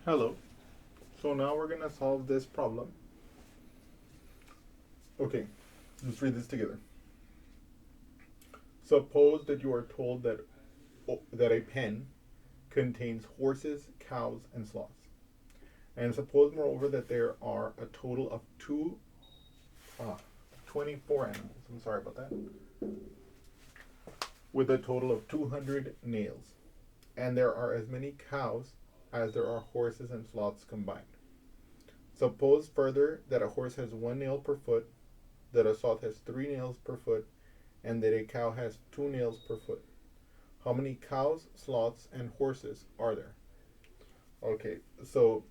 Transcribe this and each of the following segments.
Hello. So now we're going to solve this problem. Okay, let's read this together. Suppose that you are told that a pen contains horses, cows, and sloths. And suppose, moreover, that there are a total of 24 animals. I'm sorry about that. With a total of 200 nails. And there are as many cows as there are horses and sloths combined. Suppose further that a horse has 1 nail per foot, that a sloth has 3 nails per foot, and that a cow has 2 nails per foot. How many cows, sloths, and horses are there? Okay, so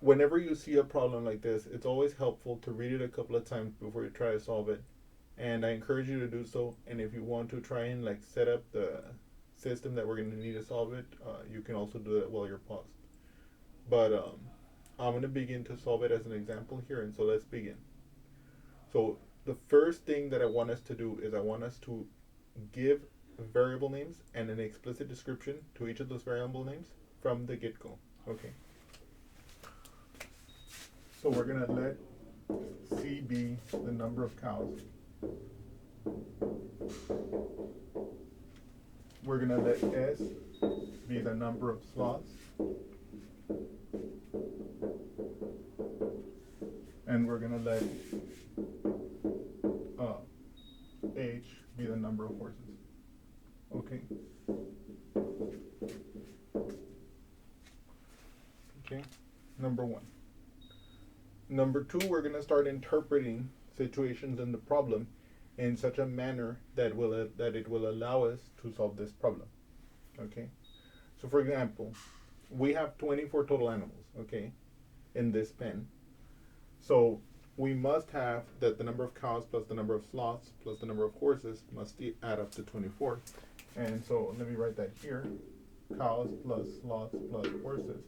whenever you see a problem like this, it's always helpful to read it a couple of times before you try to solve it. And I encourage you to do so. And if you want to try and set up the system that we're going to need to solve it, you can also do that while you're paused. But I'm going to begin to solve it as an example here, and so let's begin. So the first thing that I want us to do is I want us to give variable names and an explicit description to each of those variable names from the get-go. Okay. So we're going to let C be the number of cows. We're going to let S be the number of sloths. And we're going to let H be the number of horses. Okay. Okay. Number 1. Number 2, we're going to start interpreting situations in the problem in such a manner that it will allow us to solve this problem. Okay. So for example, we have 24 total animals, okay, in this pen. So we must have that the number of cows plus the number of sloths plus the number of horses must add up to 24. And so let me write that here. Cows plus sloths plus horses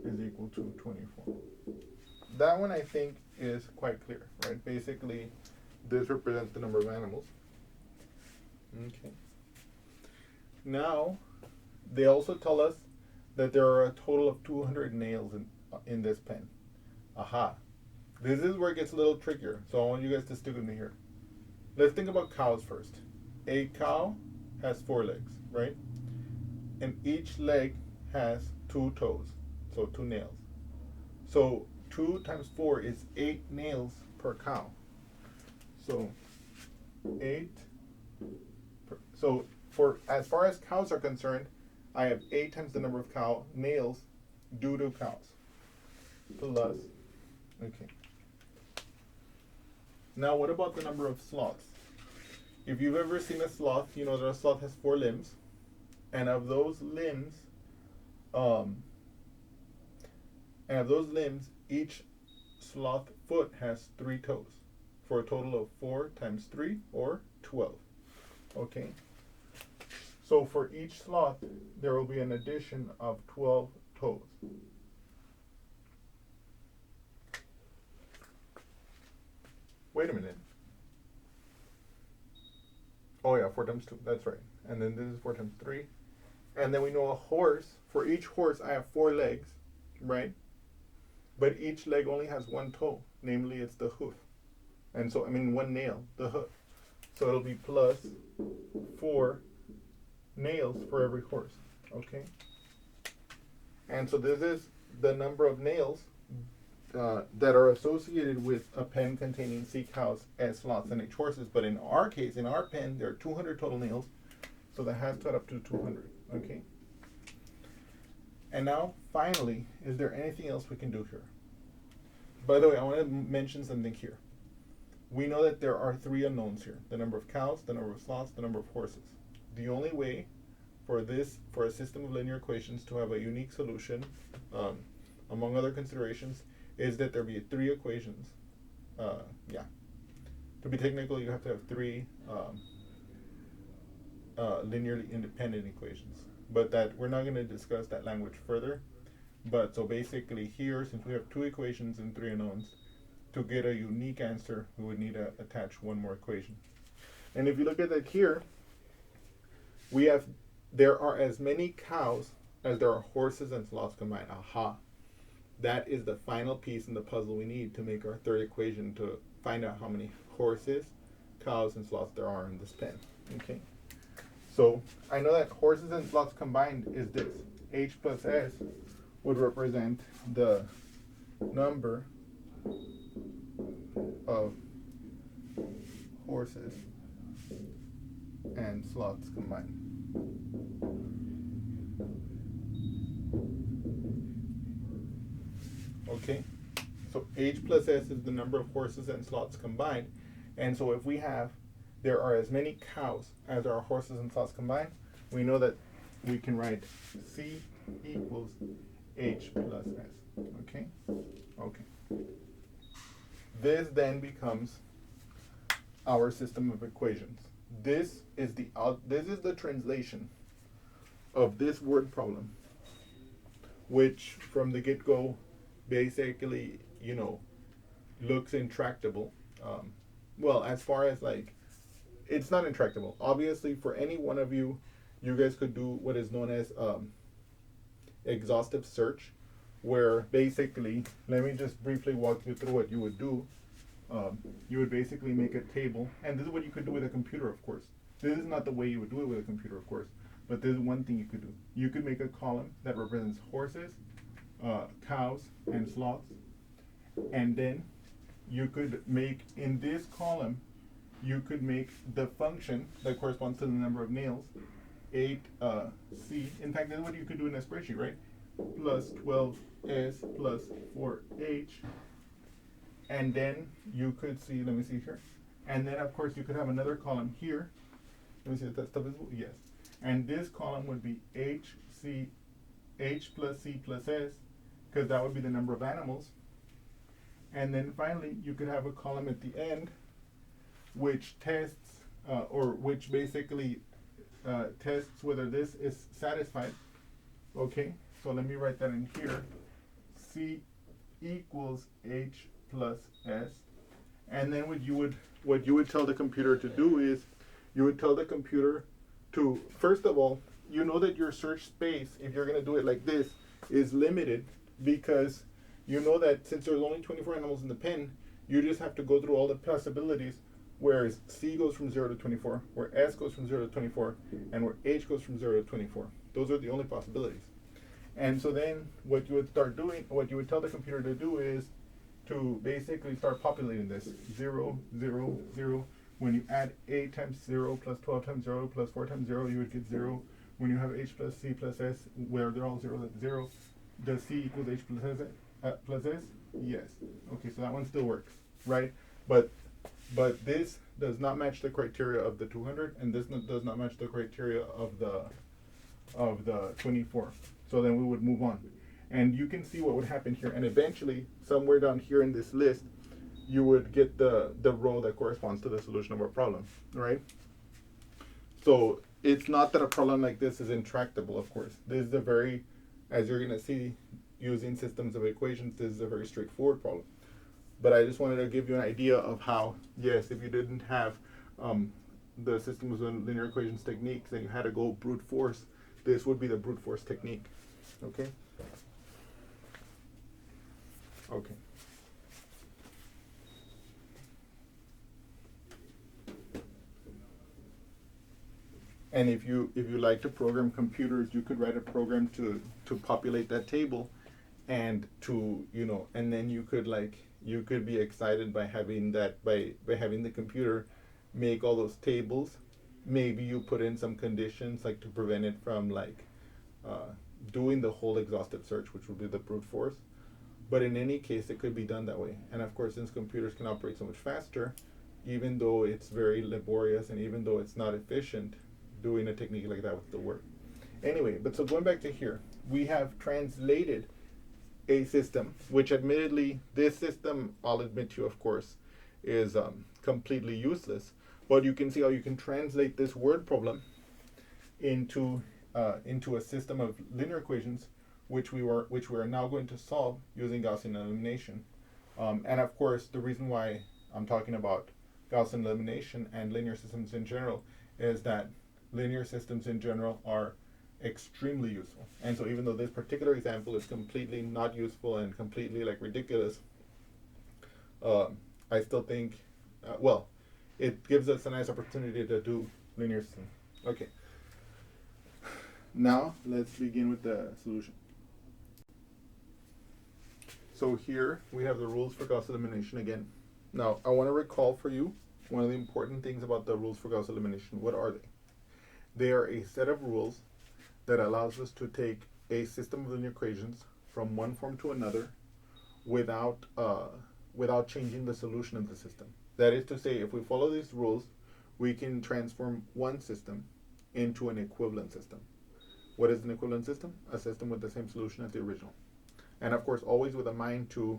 is equal to 24. That one I think is quite clear, right? Basically, this represents the number of animals. Okay. Now, they also tell us that there are a total of 200 nails in this pen. Aha. This is where it gets a little trickier, so I want you guys to stick with me here. Let's think about cows first. A cow has 4 legs, right? And each leg has 2 toes, so 2 nails. So 2 times 4 is 8 nails per cow. So 8. So for as far as cows are concerned, I have 8 times the number of cow nails due to cows. Plus, okay. Now what about the number of sloths? If you've ever seen a sloth, you know that a sloth has 4 limbs, and of those limbs, each sloth foot has 3 toes, for a total of 4 times 3, or 12. Okay. So for each sloth, there will be an addition of 12 toes. Wait a minute. Oh yeah, 4 times 2, that's right. And then this is 4 times 3. And then we know a horse, for each horse I have 4 legs, right? But each leg only has 1 toe, namely it's the hoof. And so, 1 nail, the hoof. So it'll be plus 4 nails for every horse, okay? And so this is the number of nails that are associated with a pen containing C cows, S sloths, and H horses. But in our case, in our pen, there are 200 total nails, so that has to add up to 200, okay? And now, finally, is there anything else we can do here? By the way, I want to mention something here. We know that there are 3 unknowns here: the number of cows, the number of sloths, the number of horses. The only way for a system of linear equations to have a unique solution, among other considerations, is that there be 3 equations. To be technical, you have to have 3 linearly independent equations. But that we're not going to discuss that language further. But so basically here, since we have 2 equations and 3 unknowns, to get a unique answer, we would need to attach 1 more equation. And if you look at that here, we have there are as many cows as there are horses and sloths combined. Aha. That is the final piece in the puzzle we need to make our third equation to find out how many horses, cows, and sloths there are in this pen. Okay. So I know that horses and sloths combined is this. H plus S would represent the number of horses and sloths combined. Okay, so H plus S is the number of horses and sloths combined. And so if we have, there are as many cows as there are horses and sloths combined, we know that we can write C equals H plus S. Okay? Okay. This then becomes our system of equations. This is the translation of this word problem, which from the get-go basically, looks intractable. Well, as far as it's not intractable. Obviously, for any one of you, you guys could do what is known as exhaustive search, where basically, let me just briefly walk you through what you would do. You would basically make a table, and this is what you could do with a computer, of course. This is not the way you would do it with a computer, of course, but this is one thing you could do. You could make a column that represents horses, cows, and sloths, and then you could make, in this column, you could make the function that corresponds to the number of nails, 8C. In fact, that's what you could do in a spreadsheet, right? Plus 12S plus 4H. And then you could see, let me see here. And then, of course, you could have another column here. Let me see if that stuff is, yes. And this column would be H plus C plus S, because that would be the number of animals. And then finally, you could have a column at the end which tests, or which basically tests whether this is satisfied. Okay, so let me write that in here. C equals H plus S. And then what you would tell the computer to do is, you would tell the computer to, first of all, you know that your search space, if you're going to do it like this, is limited, because you know that since there's only 24 animals in the pen, you just have to go through all the possibilities, whereas C goes from 0 to 24, where S goes from 0 to 24, and where H goes from 0 to 24. Those are the only possibilities. And so then what you would start doing, what you would tell the computer to do is to basically start populating this 0, 0, 0. When you add 8 times 0 plus 12 times 0 plus 4 times 0, you would get 0. When you have H plus C plus S, where they're all 0, that's 0. Does C equals H plus S? Yes. Okay, so that one still works, right? But this does not match the criteria of the 200, and this does not match the criteria of the 24. So then we would move on. And you can see what would happen here. And eventually, somewhere down here in this list, you would get the row that corresponds to the solution of our problem, right? So it's not that a problem like this is intractable, of course. This is a very, as you're going to see, using systems of equations, this is a very straightforward problem. But I just wanted to give you an idea of how, yes, if you didn't have the systems of linear equations techniques and you had to go brute force, this would be the brute force technique. Okay? Okay. And if you like to program computers, you could write a program to populate that table, and and then you could be excited by having that by having the computer make all those tables. Maybe you put in some conditions to prevent it from doing the whole exhaustive search, which would be the brute force. But in any case, it could be done that way. And of course, since computers can operate so much faster, even though it's very laborious and even though it's not efficient, doing a technique like that would still work. Anyway, but so going back to here, we have translated a system, which admittedly, this system, I'll admit to you, of course, is completely useless. But you can see how you can translate this word problem into a system of linear equations, which we are now going to solve using Gaussian elimination. And of course, the reason why I'm talking about Gaussian elimination and linear systems in general is that linear systems in general are extremely useful. And so even though this particular example is completely not useful and completely like ridiculous, I still think, well, it gives us a nice opportunity to do linear system. Okay. Now let's begin with the solution. So here we have the rules for Gauss elimination again. Now I want to recall for you one of the important things about the rules for Gauss elimination. What are they? They are a set of rules that allows us to take a system of linear equations from one form to another without changing the solution of the system. That is to say, if we follow these rules, we can transform one system into an equivalent system. What is an equivalent system? A system with the same solution as the original. And of course, always with a mind to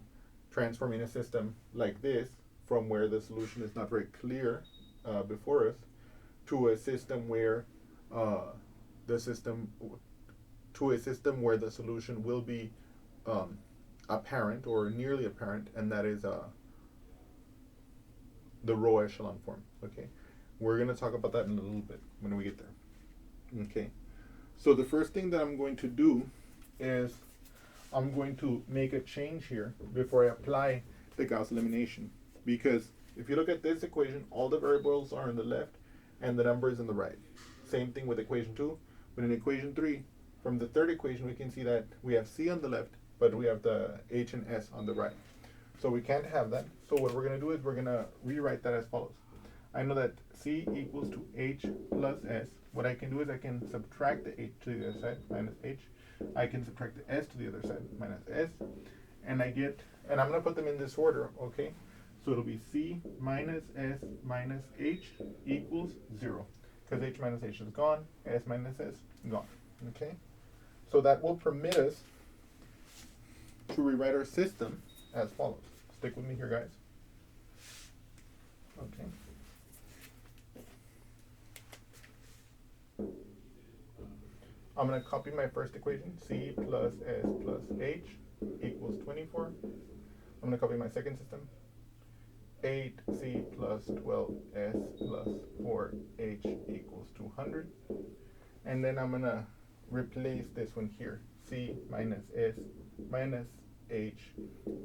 transforming a system like this from where the solution is not very clear before us to a system where the solution will be apparent or nearly apparent, and that is the row echelon form. Okay, we're going to talk about that in a little bit when we get there. Okay, so the first thing that I'm going to do is I'm going to make a change here before I apply the Gauss elimination, because if you look at this equation, all the variables are on the left and the number is on the right. Same thing with equation 2, but in equation 3, from the third equation, we can see that we have C on the left, but we have the H and S on the right. So we can't have that. So what we're going to do is we're going to rewrite that as follows. I know that C equals to H plus S. What I can do is I can subtract the H to the other side, minus H. I can subtract the S to the other side, minus S. And I get, and I'm going to put them in this order, okay? So it'll be C minus S minus H equals 0. Because H minus H is gone, S minus S gone, okay? So that will permit us to rewrite our system as follows. Stick with me here, guys. Okay. I'm going to copy my first equation, C plus S plus H equals 24. I'm going to copy my second system, 8C plus 12S plus 4H equals 200. And then I'm going to replace this one here, C minus S minus H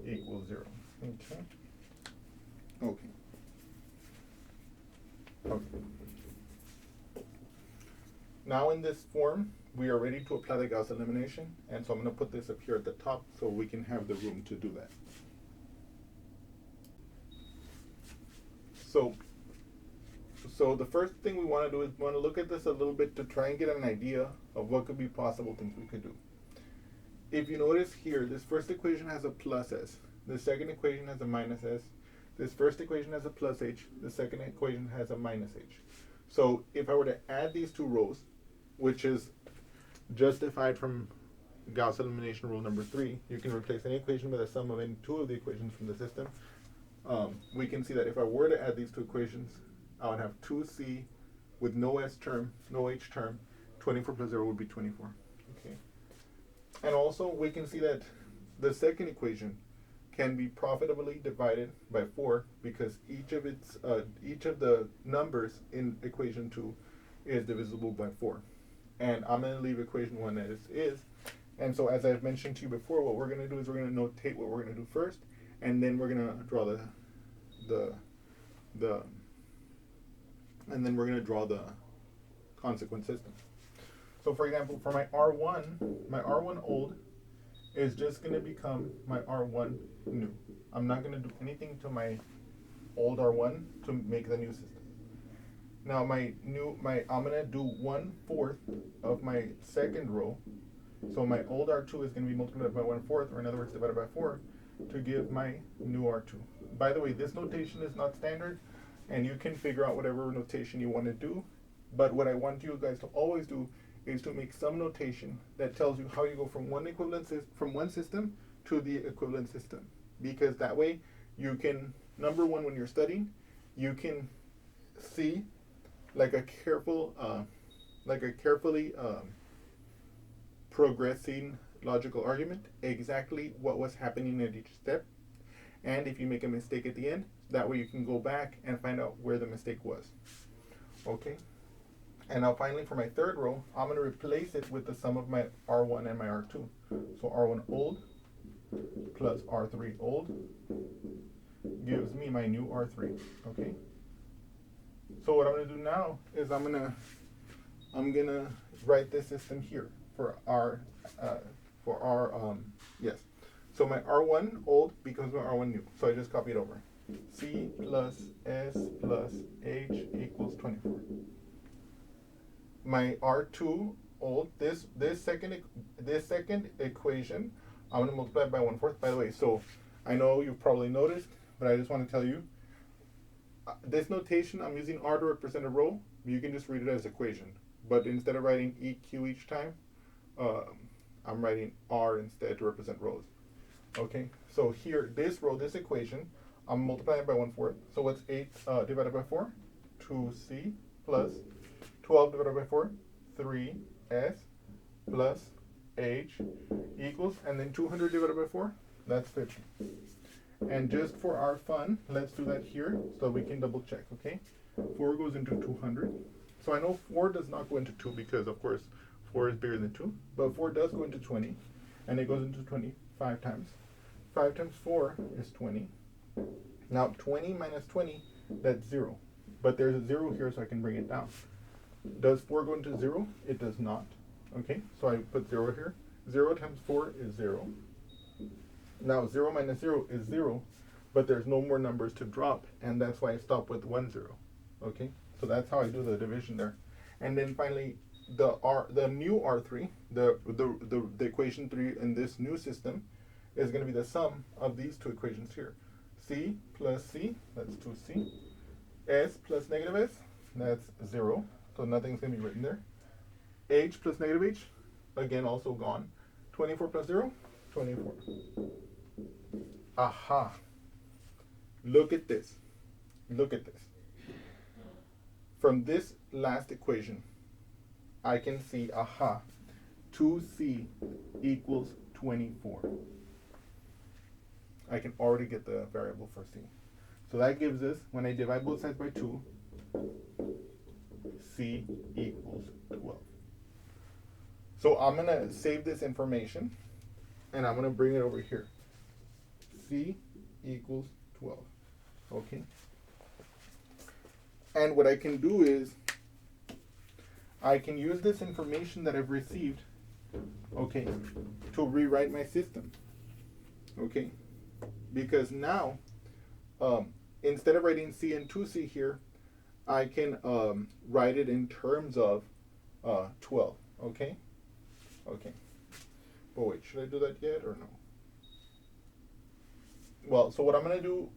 equals 0. Okay. Okay. Okay. Now in this form, we are ready to apply the Gauss elimination, and so I'm going to put this up here at the top so we can have the room to do that. So the first thing we want to do is we want to look at this a little bit to try and get an idea of what could be possible things we could do. If you notice here, this first equation has a plus S. The second equation has a minus S. This first equation has a plus H. The second equation has a minus H. So if I were to add these two rows, which is justified from Gauss elimination rule number 3, you can replace any equation with a sum of any two of the equations from the system. We can see that if I were to add these two equations, I would have 2C with no S term, no H term. 24 plus 0 would be 24. Okay. And also we can see that the second equation can be profitably divided by 4 because each of the numbers in equation 2 is divisible by 4. And I'm going to leave equation 1 as is. And so as I've mentioned to you before, what we're going to do is we're going to notate what we're going to do first, and then we're going to draw the consequent system. So for example, for my R1 old is just going to become my R1 new. I'm not going to do anything to my old R1 to make the new system. Now I'm going to do 1/4 of my second row. So my old R2 is going to be multiplied by 1/4, or in other words, divided by 4, to give my new R2. By the way, this notation is not standard, and you can figure out whatever notation you want to do. But what I want you guys to always do is to make some notation that tells you how you go from one system to the equivalent system, because that way you can, number one, when you're studying, you can see like a carefully progressing logical argument exactly what was happening at each step, and if you make a mistake at the end, that way you can go back and find out where the mistake was. Okay. And now finally for my third row, I'm going to replace it with the sum of my R1 and my R2. So R1 old plus R3 old gives me my new R3, okay? So what I'm going to do now is I'm gonna write this system here for our yes. So my R1 old becomes my R1 new. So I just copy it over. C plus S plus H equals 24. My R2 old, this second equation, I'm gonna multiply by 1/4. By the way, so I know you've probably noticed, but I just want to tell you, this notation, I'm using R to represent a row. You can just read it as equation. But instead of writing EQ each time, I'm writing R instead to represent rows. Okay, so here, this row, this equation, I'm multiplying by 1/4. So what's 8 divided by 4? 2C plus 12 divided by 4, 3S plus H equals, and then 200 divided by 4, that's 50. And just for our fun, let's do that here so we can double check, okay? 4 goes into 200. So I know 4 does not go into 2 because, of course, 4 is bigger than 2. But 4 does go into 20, and it goes into 20 5 times. 5 times 4 is 20. Now, 20 minus 20, that's 0. But there's a 0 here, so I can bring it down. Does 4 go into 0? It does not. Okay, so I put 0 here. 0 times 4 is 0. Now, 0 minus 0 is 0, but there's no more numbers to drop, and that's why I stop with 1 0. Okay, so that's how I do the division there. And then finally, the new R3, the equation 3 in this new system is going to be the sum of these two equations here. C plus C, that's 2C. S plus negative S, that's 0, so nothing's going to be written there. H plus negative H, again also gone. 24 plus 0, 24. Aha. Look at this. Look at this. From this last equation, I can see, aha, 2C equals 24. I can already get the variable for C. So that gives us, when I divide both sides by 2, C equals 12. So I'm going to save this information, and I'm going to bring it over here. C equals 12. Okay? And what I can do is, I can use this information that I've received, okay, to rewrite my system. Okay? Because now, instead of writing C and 2C here, I can write it in terms of 12. Okay? Okay. But wait, should I do that yet or no? Well, so what I'm going to do...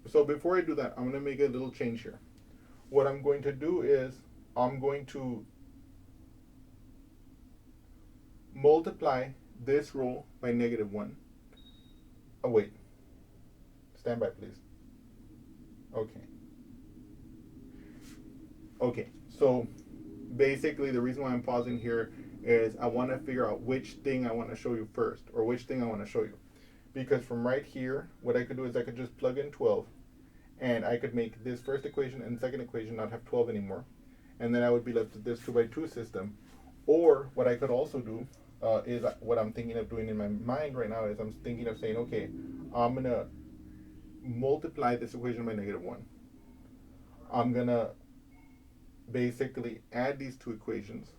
So before I do that, I'm going to make a little change here. What I'm going to do is, I'm going to multiply this row by -1. Oh, wait. Stand by, please. Okay. Okay, so basically the reason why I'm pausing here is I want to figure out which thing I want to show you first, or which thing I want to show you. Because from right here, what I could do is I could just plug in 12, and I could make this first equation and second equation not have 12 anymore. And then I would be left with this 2x2 system. Or what I could also do is what I'm thinking of doing in my mind right now is I'm thinking of saying, okay, I'm going to multiply this equation by -1. I'm going to basically add these two equations.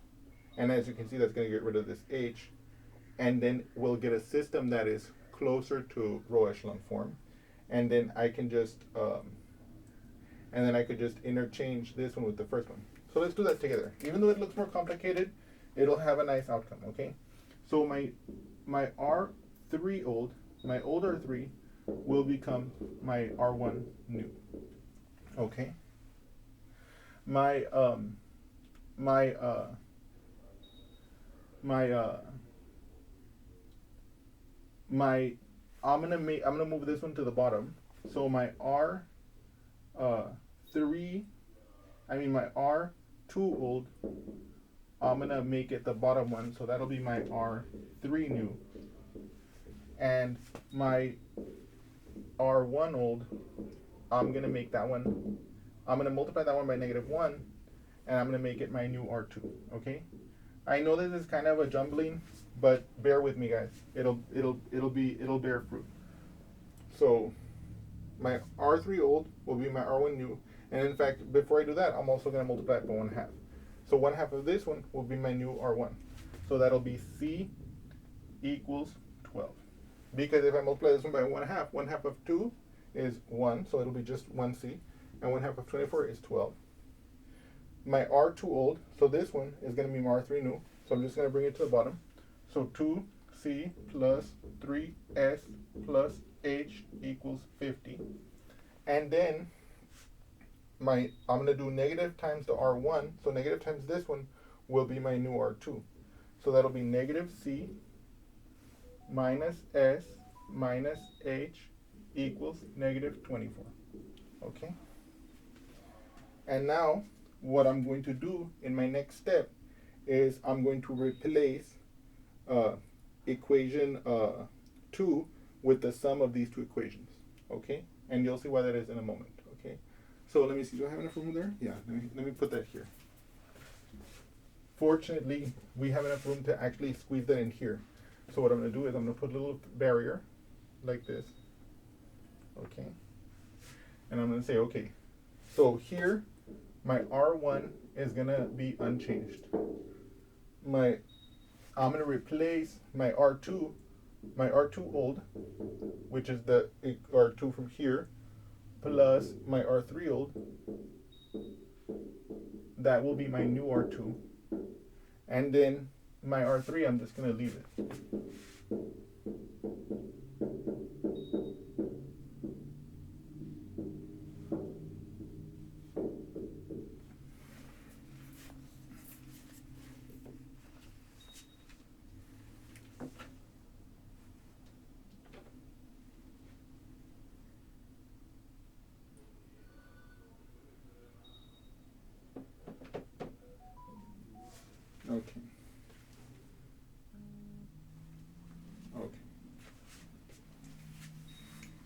And as you can see, that's going to get rid of this H. And then we'll get a system that is closer to row echelon form. And then I can just, I could just interchange this one with the first one. So let's do that together. Even though it looks more complicated, it'll have a nice outcome, okay? So my R3 old, my old R3 will become my R1 new, okay? I'm gonna move this one to the bottom. So my my R2 old, I'm gonna make it the bottom one, so that'll be my R3 new. And my R1 old, I'm going to make that one, I'm going to multiply that one by -1, and I'm going to make it my new R2, okay? I know this is kind of a jumbling, but bear with me, guys. It'll bear fruit. So my R3 old will be my R1 new, and in fact, before I do that, I'm also going to multiply it by 1/2. So 1/2 of this one will be my new R1. So that'll be C equals 12. Because if I multiply this one by 1/2, 1/2 of 2 is 1, so it'll be just 1C, and 1/2 of 24 is 12. My R2 old, so this one is going to be my R3 new, so I'm just going to bring it to the bottom. So 2C plus 3S plus H equals 50. And then I'm going to do negative times the R1, so negative times this one will be my new R2. So that'll be -C minus S minus H equals -24. Okay? And now, what I'm going to do in my next step is I'm going to replace equation 2 with the sum of these two equations. Okay? And you'll see why that is in a moment. Okay? So let me see, do I have enough room there? Yeah, let me put that here. Fortunately, we have enough room to actually squeeze that in here. So what I'm going to do is I'm going to put a little barrier like this. Okay? And I'm going to say, okay, so here my R1 is going to be unchanged. I'm going to replace my R2 old, which is the R2 from here, plus my R3 old. That will be my new R2. And then my R3, I'm just going to leave it. Okay. Okay.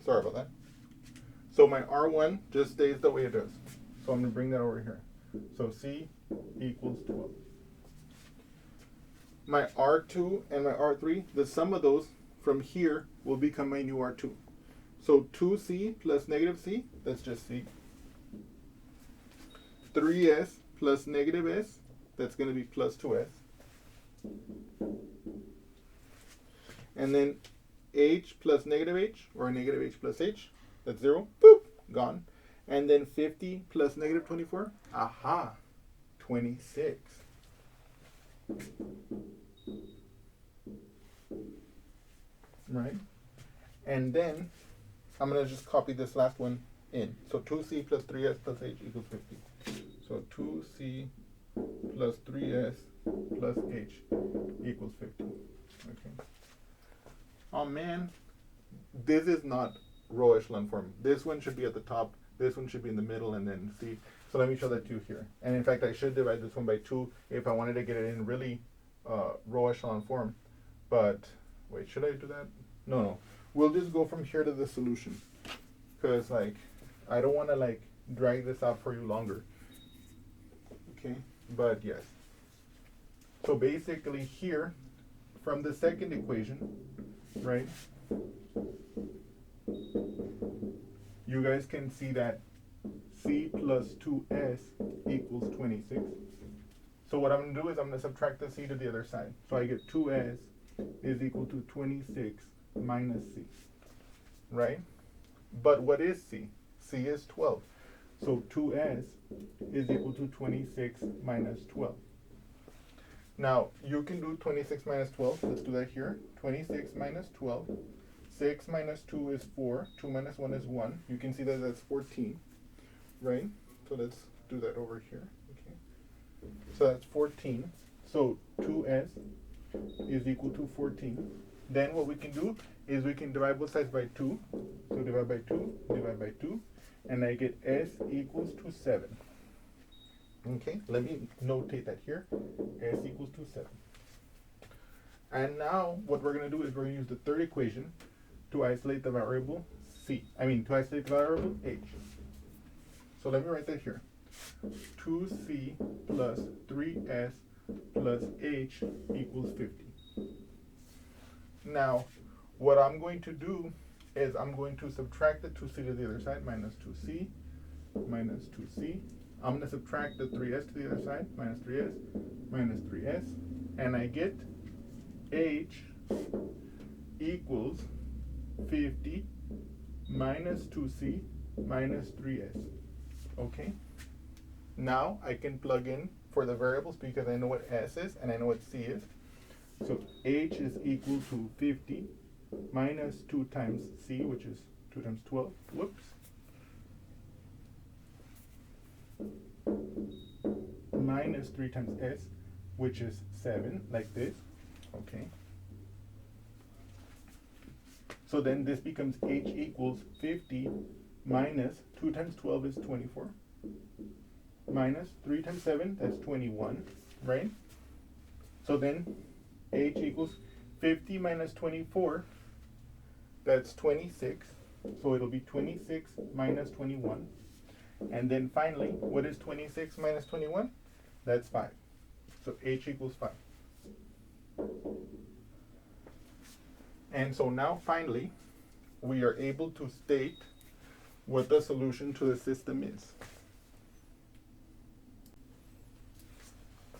Sorry about that. So my R1 just stays the way it does. So I'm going to bring that over here. So C equals 12. My R2 and my R3, the sum of those from here will become my new R2. So 2C plus -C, that's just C. 3S plus -S, that's going to be plus 2S. And then H plus -H, or -H plus H, that's 0, boop, gone. And then 50 plus -24, aha, 26. Right? And then I'm going to just copy this last one in. So 2C plus 3S plus H equals 50. So 2C plus 3S plus H equals 50. Okay. Oh man, this is not row echelon form. This one should be at the top, this one should be in the middle, and then C. So let me show that to you here. And in fact, I should divide this one by 2 if I wanted to get it in really row echelon form. But wait, should I do that? No. We'll just go from here to the solution, because like I don't want to like drag this out for you longer. Okay, but yes. So basically here, from the second equation, right, you guys can see that C plus 2S equals 26. So what I'm going to do is I'm going to subtract the C to the other side. So I get 2S is equal to 26 minus C, right? But what is C? C is 12. So 2S is equal to 26 minus 12. Now, you can do 26 minus 12. Let's do that here. 26 minus 12. 6 minus 2 is 4. 2 minus 1 is 1. You can see that that's 14, right? So let's do that over here. Okay. So that's 14. So 2S is equal to 14. Then what we can do is we can divide both sides by 2. So divide by 2, and I get S equals to 7. Okay, let me notate that here. S equals to 7. And now what we're going to do is we're going to use the third equation to isolate the variable C. To isolate the variable H. So let me write that here. 2C plus 3S plus H equals 50. Now, what I'm going to do is I'm going to subtract the 2C to the other side, minus 2C, minus 2C. I'm going to subtract the 3S to the other side, minus 3S, minus 3S, and I get H equals 50 minus 2C minus 3S. Okay? Now I can plug in for the variables because I know what S is and I know what C is. So H is equal to 50 minus 2 times C, which is 2 times 12. Whoops. Minus 3 times S, which is 7, like this. Okay. So then this becomes H equals 50 minus 2 times 12 is 24. Minus 3 times 7, that's 21, right? So then H equals 50 minus 24, that's 26. So it'll be 26 minus 21. And then finally, what is 26 minus 21? That's 5. So H equals 5. And so now finally, we are able to state what the solution to the system is.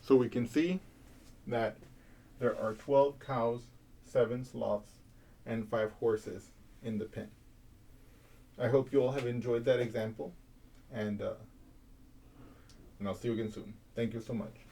So we can see that there are 12 cows, 7 sloths, and 5 horses in the pen. I hope you all have enjoyed that example, and I'll see you again soon. Thank you so much.